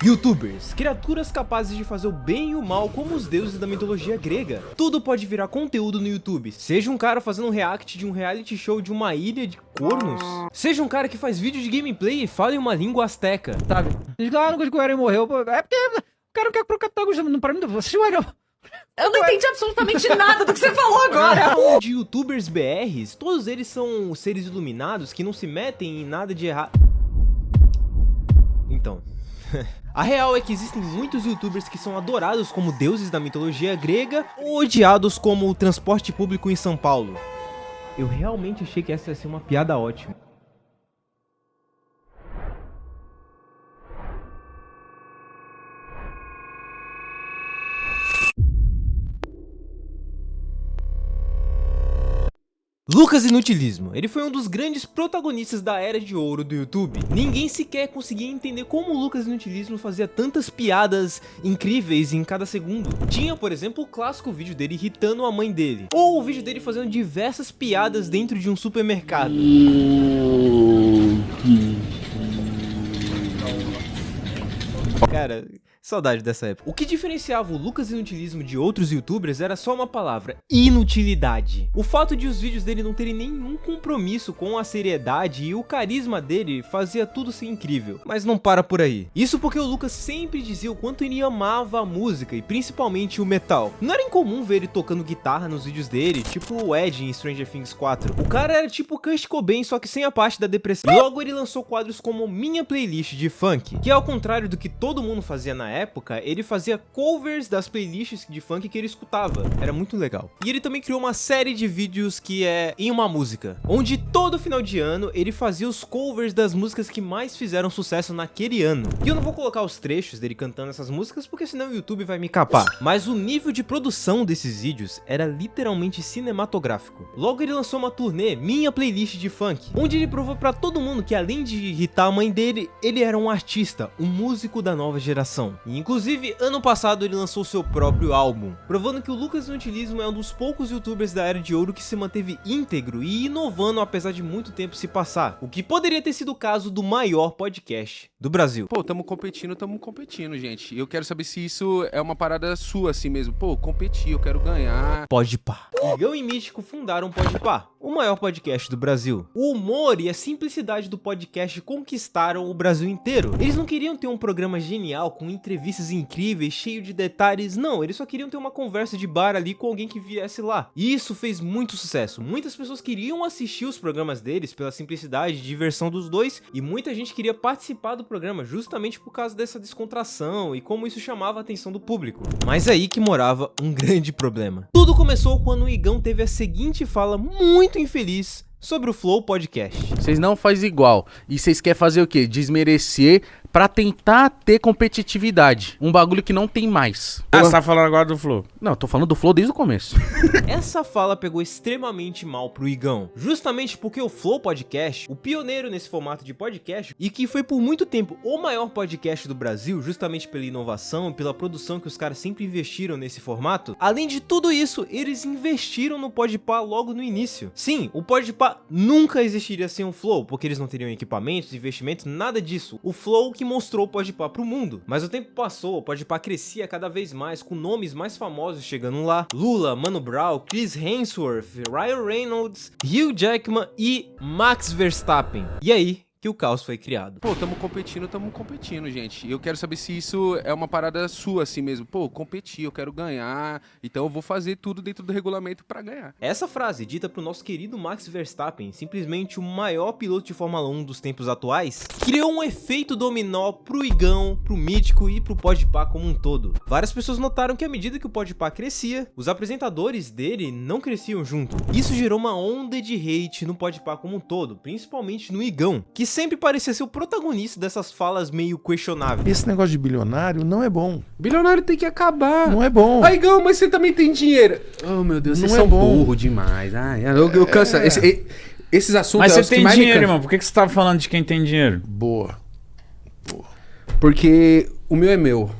Youtubers, criaturas capazes de fazer o bem e o mal como os deuses da mitologia grega. Tudo pode virar conteúdo no YouTube, seja um cara fazendo um react de um reality show de uma ilha de cornos, seja um cara que faz vídeo de gameplay e fala em uma língua asteca, sabe? Claro que o Eren morreu, é porque o cara não quer pro capitão, pra mim, você olha... Eu não entendi absolutamente nada do que você falou agora. De youtubers BRs, todos eles são seres iluminados que não se metem em nada de errado. Então... A real é que existem muitos youtubers que são adorados como deuses da mitologia grega ou odiados como o transporte público em São Paulo. Eu realmente achei que essa ia ser uma piada ótima. Lucas Inutilismo, ele foi um dos grandes protagonistas da era de ouro do YouTube. Ninguém sequer conseguia entender como o Lucas Inutilismo fazia tantas piadas incríveis em cada segundo. Tinha, por exemplo, o clássico vídeo dele irritando a mãe dele, ou o vídeo dele fazendo diversas piadas dentro de um supermercado. Cara, saudade dessa época. O que diferenciava o Lucas Inutilismo de outros youtubers era só uma palavra: inutilidade. O fato de os vídeos dele não terem nenhum compromisso com a seriedade e o carisma dele fazia tudo ser incrível. Mas não para por aí. Isso porque o Lucas sempre dizia o quanto ele amava a música e principalmente o metal. Não era incomum ver ele tocando guitarra nos vídeos dele, tipo o Ed em Stranger Things 4. O cara era tipo o Kurt Cobain, só que sem a parte da depressão. E logo ele lançou quadros como Minha Playlist de Funk, que ao contrário do que todo mundo fazia na época, ele fazia covers das playlists de funk que ele escutava. Era muito legal. E ele também criou uma série de vídeos que é Em Uma Música, onde todo final de ano ele fazia os covers das músicas que mais fizeram sucesso naquele ano. E eu não vou colocar os trechos dele cantando essas músicas porque senão o YouTube vai me capar. Mas o nível de produção desses vídeos era literalmente cinematográfico. Logo ele lançou uma turnê, Minha Playlist de Funk, onde ele provou pra todo mundo que além de irritar a mãe dele, ele era um artista, um músico da nova geração. E inclusive, ano passado ele lançou seu próprio álbum, provando que o Lucas Inutilismo é um dos poucos youtubers da era de ouro que se manteve íntegro e inovando apesar de muito tempo se passar, o que poderia ter sido o caso do maior podcast do Brasil. Pô, tamo competindo, gente. E eu quero saber se isso é uma parada sua assim mesmo. Pô, competir, eu quero ganhar. Podpah. Igão e Mítico fundaram o Podpah, o maior podcast do Brasil. O humor e a simplicidade do podcast conquistaram o Brasil inteiro. Eles não queriam ter um programa genial com entrevistas incríveis, cheio de detalhes, não, eles só queriam ter uma conversa de bar ali com alguém que viesse lá. E isso fez muito sucesso. Muitas pessoas queriam assistir os programas deles pela simplicidade e diversão dos dois, e muita gente queria participar do programa justamente por causa dessa descontração e como isso chamava a atenção do público. Mas aí que morava um grande problema. Tudo começou quando o Igão teve a seguinte fala muito infeliz sobre o Flow Podcast. Vocês não faz igual. E vocês querem fazer o quê? Desmerecer pra tentar ter competitividade. Um bagulho que não tem mais. Ah, você tá falando agora do Flow? Não, eu tô falando do Flow desde o começo. Essa fala pegou extremamente mal pro Igão, justamente porque o Flow Podcast, o pioneiro nesse formato de podcast, e que foi por muito tempo o maior podcast do Brasil, justamente pela inovação e pela produção que os caras sempre investiram nesse formato, além de tudo isso, eles investiram no Podpah logo no início. Sim, o Podpah nunca existiria sem o Flow, porque eles não teriam equipamentos, investimentos, nada disso. O Flow que mostrou o Podpah pro mundo. Mas o tempo passou, o Podpah crescia cada vez mais, com nomes mais famosos chegando lá. Lula, Mano Brown, Chris Hemsworth, Ryan Reynolds, Hugh Jackman e Max Verstappen. E aí que o caos foi criado. Pô, tamo competindo, gente. E eu quero saber se isso é uma parada sua assim mesmo. Pô, competir, eu quero ganhar. Então eu vou fazer tudo dentro do regulamento pra ganhar. Essa frase, dita pro nosso querido Max Verstappen, simplesmente o maior piloto de Fórmula 1 dos tempos atuais, criou um efeito dominó pro Igão, pro Mítico e pro Podpah como um todo. Várias pessoas notaram que à medida que o Podpah crescia, os apresentadores dele não cresciam junto. Isso gerou uma onda de hate no Podpah como um todo, principalmente no Igão, que sempre parecia ser o protagonista dessas falas meio questionáveis. Esse negócio de bilionário não é bom. Bilionário tem que acabar. Não é bom. Ai, Igão, mas você também tem dinheiro. Oh, meu Deus, vocês Não é são bom. burro demais. Ai, eu canso. Esses assuntos Mas é você os que tem mais me dinheiro, cansam. irmão, por que você tá falando de quem tem dinheiro? Boa. Porque o meu é meu.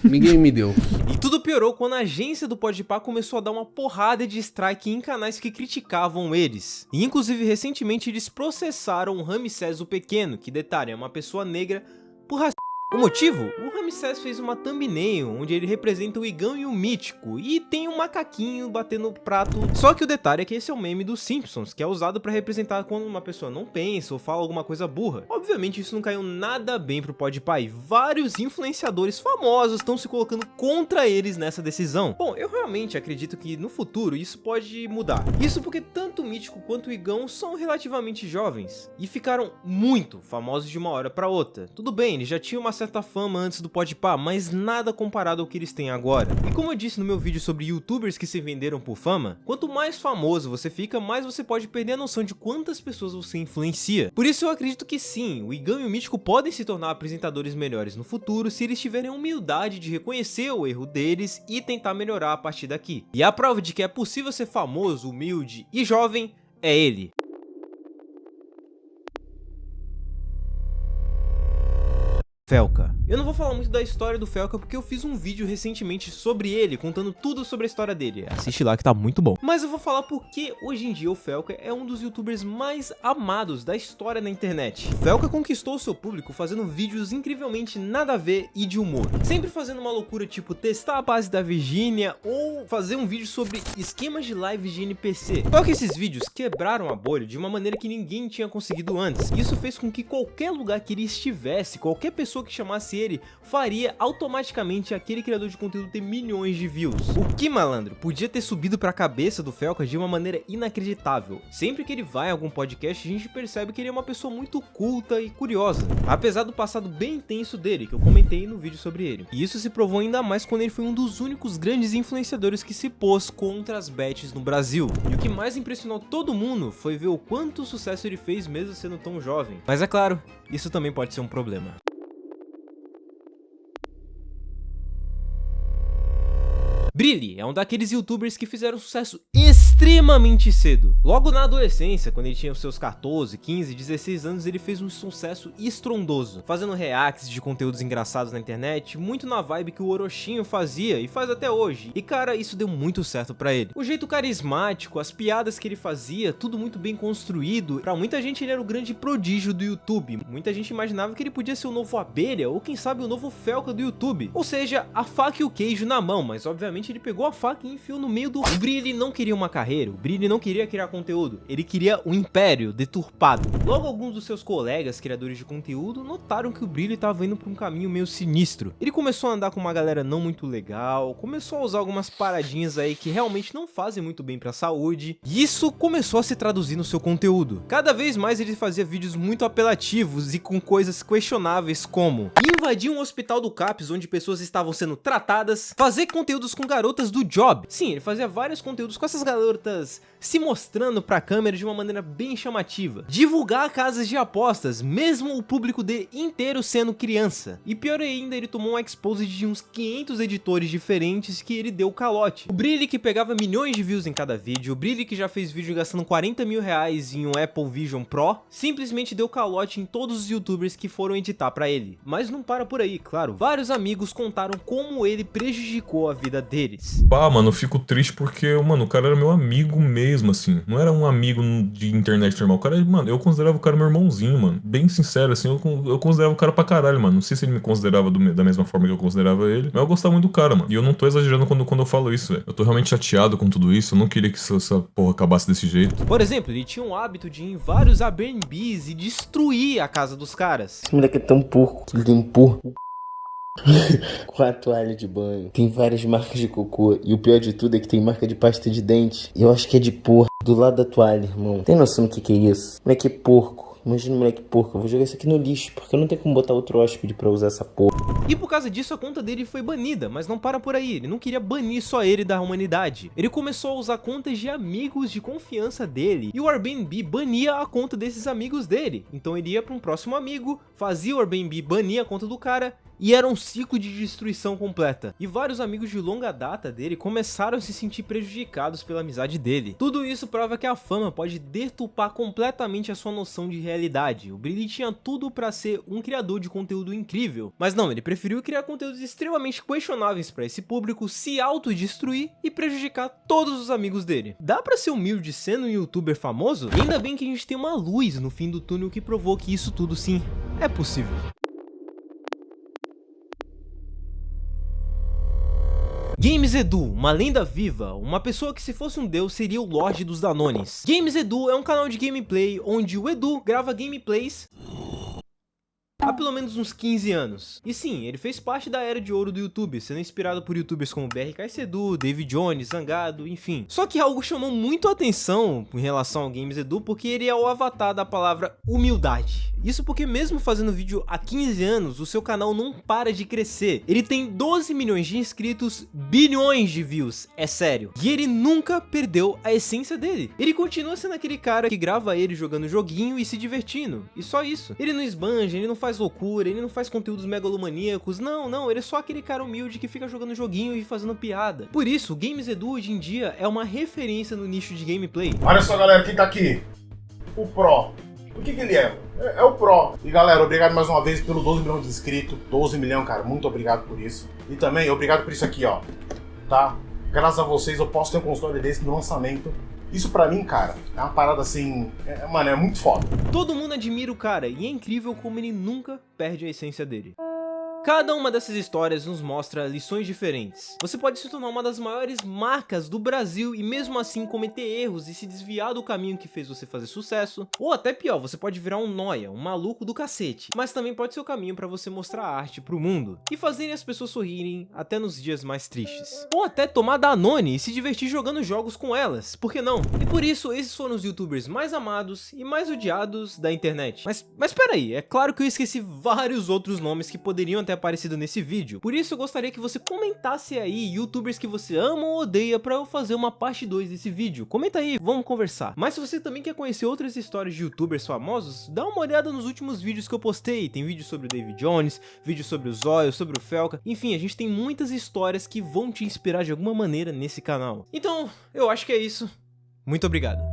Ninguém me deu. E tudo piorou quando a agência do Podpah começou a dar uma porrada de strike em canais que criticavam eles. E inclusive recentemente eles processaram o Ramsés o Pequeno, que detalhe é uma pessoa negra, por racismo. O motivo? O Ramsés fez uma thumbnail onde ele representa o Igão e o Mítico, e tem um macaquinho batendo no prato. Só que o detalhe é que esse é o meme dos Simpsons, que é usado pra representar quando uma pessoa não pensa ou fala alguma coisa burra. Obviamente isso não caiu nada bem pro PewDiePie, e vários influenciadores famosos estão se colocando contra eles nessa decisão. Bom, eu realmente acredito que no futuro isso pode mudar. Isso porque tanto o Mítico quanto o Igão são relativamente jovens, e ficaram muito famosos de uma hora pra outra. Tudo bem, eles já tinham uma certa fama antes do PewDiePie, mas nada comparado ao que eles têm agora. E como eu disse no meu vídeo sobre youtubers que se venderam por fama, quanto mais famoso você fica, mais você pode perder a noção de quantas pessoas você influencia. Por isso eu acredito que sim, o Igão e o Mítico podem se tornar apresentadores melhores no futuro se eles tiverem a humildade de reconhecer o erro deles e tentar melhorar a partir daqui. E a prova de que é possível ser famoso, humilde e jovem é ele. Felca. Eu não vou falar muito da história do Felca porque eu fiz um vídeo recentemente sobre ele, contando tudo sobre a história dele. Assiste lá que tá muito bom. Mas eu vou falar porque hoje em dia o Felca é um dos youtubers mais amados da história na internet. O Felca conquistou o seu público fazendo vídeos incrivelmente nada a ver e de humor. Sempre fazendo uma loucura tipo testar a base da Virgínia ou fazer um vídeo sobre esquemas de live de NPC. Só que esses vídeos quebraram a bolha de uma maneira que ninguém tinha conseguido antes. Isso fez com que qualquer lugar que ele estivesse, qualquer pessoa que chamasse ele, faria automaticamente aquele criador de conteúdo ter milhões de views. O que, malandro, podia ter subido pra cabeça do Felca de uma maneira inacreditável. Sempre que ele vai em algum podcast, a gente percebe que ele é uma pessoa muito culta e curiosa, apesar do passado bem intenso dele, que eu comentei no vídeo sobre ele. E isso se provou ainda mais quando ele foi um dos únicos grandes influenciadores que se pôs contra as bets no Brasil. E o que mais impressionou todo mundo foi ver o quanto sucesso ele fez mesmo sendo tão jovem. Mas é claro, isso também pode ser um problema. Brilli é um daqueles youtubers que fizeram sucesso extremamente cedo. Logo na adolescência, quando ele tinha os seus 14, 15, 16 anos, ele fez um sucesso estrondoso, fazendo reacts de conteúdos engraçados na internet, muito na vibe que o Orochinho fazia e faz até hoje. E cara, isso deu muito certo pra ele. O jeito carismático, as piadas que ele fazia, tudo muito bem construído. Pra muita gente ele era o grande prodígio do YouTube. Muita gente imaginava que ele podia ser o novo Abelha ou quem sabe o novo Felca do YouTube. Ou seja, a faca e o queijo na mão, mas obviamente ele pegou a faca e enfiou no meio do... O Brilli não queria uma carreira, o Brilli não queria criar conteúdo, ele queria um império deturpado. Logo, alguns dos seus colegas criadores de conteúdo notaram que o Brilli estava indo por um caminho meio sinistro. Ele começou a andar com uma galera não muito legal, começou a usar algumas paradinhas aí que realmente não fazem muito bem pra saúde, e isso começou a se traduzir no seu conteúdo. Cada vez mais ele fazia vídeos muito apelativos e com coisas questionáveis como invadir um hospital do CAPS onde pessoas estavam sendo tratadas, fazer conteúdos com garotas do Job. Sim, ele fazia vários conteúdos com essas garotas se mostrando pra câmera de uma maneira bem chamativa. Divulgar casas de apostas, mesmo o público dele inteiro sendo criança. E pior ainda, ele tomou um expose de uns 500 editores diferentes que ele deu calote. O Brilli que pegava milhões de views em cada vídeo, o Brilli que já fez vídeo gastando 40 mil reais em um Apple Vision Pro, simplesmente deu calote em todos os youtubers que foram editar pra ele. Mas não para por aí, claro. Vários amigos contaram como ele prejudicou a vida deles. Pá, mano, eu fico triste porque, mano, o cara era meu amigo mesmo, assim. Não era um amigo de internet normal. O cara, mano, eu considerava o cara meu irmãozinho, mano. Bem sincero, assim, eu considerava o cara pra caralho, mano. Não sei se ele me considerava da mesma forma que eu considerava ele, mas eu gostava muito do cara, mano. E eu não tô exagerando quando eu falo isso, velho. Eu tô realmente chateado com tudo isso. Eu não queria que essa porra acabasse desse jeito. Por exemplo, ele tinha um hábito de ir em vários Airbnbs e destruir a casa dos caras. Esse moleque é tão porco que ele limpou com a toalha de banho. Tem várias marcas de cocô. E o pior de tudo é que tem marca de pasta de dente. Eu acho que é de porra. Do lado da toalha, irmão. Tem noção do que é isso? Moleque é porco. Imagina o moleque porco. Eu vou jogar isso aqui no lixo, porque eu não tenho como botar outro hóspede pra usar essa porra. E por causa disso a conta dele foi banida, mas não para por aí, ele não queria banir só ele da humanidade. Ele começou a usar contas de amigos de confiança dele, e o Airbnb bania a conta desses amigos dele. Então ele ia para um próximo amigo, fazia o Airbnb banir a conta do cara, e era um ciclo de destruição completa. E vários amigos de longa data dele começaram a se sentir prejudicados pela amizade dele. Tudo isso prova que a fama pode deturpar completamente a sua noção de realidade. O Brilli tinha tudo para ser um criador de conteúdo incrível, mas não, ele preferiu criar conteúdos extremamente questionáveis para esse público, se autodestruir e prejudicar todos os amigos dele. Dá para ser humilde sendo um youtuber famoso? E ainda bem que a gente tem uma luz no fim do túnel que provou que isso tudo sim é possível. Games Edu, uma lenda viva, uma pessoa que se fosse um deus seria o Lorde dos Danones. Games Edu é um canal de gameplay onde o Edu grava gameplays há pelo menos uns 15 anos. E sim, ele fez parte da era de ouro do YouTube, sendo inspirado por youtubers como BRK Edu, David Jones, Zangado, enfim. Só que algo chamou muito a atenção em relação ao Games Edu, porque ele é o avatar da palavra humildade. Isso porque mesmo fazendo vídeo há 15 anos, o seu canal não para de crescer. Ele tem 12 milhões de inscritos, bilhões de views, é sério. E ele nunca perdeu a essência dele. Ele continua sendo aquele cara que grava ele jogando joguinho e se divertindo. E só isso. Ele não esbanja, ele não faz loucura, ele não faz conteúdos megalomaníacos, não, ele é só aquele cara humilde que fica jogando joguinho e fazendo piada. Por isso, o Games Edu hoje em dia é uma referência no nicho de gameplay. Olha só, galera, quem tá aqui? O Pro. O que ele é? É o Pro. E galera, obrigado mais uma vez pelo 12 milhões de inscritos. 12 milhões, cara, muito obrigado por isso. E também, obrigado por isso aqui, ó. Tá? Graças a vocês eu posso ter um console desse no lançamento. Isso pra mim, cara, é uma parada assim, mano, é muito foda. Todo mundo admira o cara e é incrível como ele nunca perde a essência dele. Cada uma dessas histórias nos mostra lições diferentes. Você pode se tornar uma das maiores marcas do Brasil e mesmo assim cometer erros e se desviar do caminho que fez você fazer sucesso. Ou até pior, você pode virar um nóia, um maluco do cacete. Mas também pode ser o caminho para você mostrar arte pro mundo e fazerem as pessoas sorrirem até nos dias mais tristes. Ou até tomar Danone e se divertir jogando jogos com elas, por que não? E por isso, esses foram os youtubers mais amados e mais odiados da internet. Mas peraí, é claro que eu esqueci vários outros nomes que poderiam ter aparecido nesse vídeo. Por isso eu gostaria que você comentasse aí youtubers que você ama ou odeia pra eu fazer uma parte 2 desse vídeo. Comenta aí, vamos conversar. Mas se você também quer conhecer outras histórias de youtubers famosos, dá uma olhada nos últimos vídeos que eu postei. Tem vídeo sobre o David Jones, vídeo sobre o Zóio, sobre o Felca. Enfim, a gente tem muitas histórias que vão te inspirar de alguma maneira nesse canal. Então, eu acho que é isso. Muito obrigado.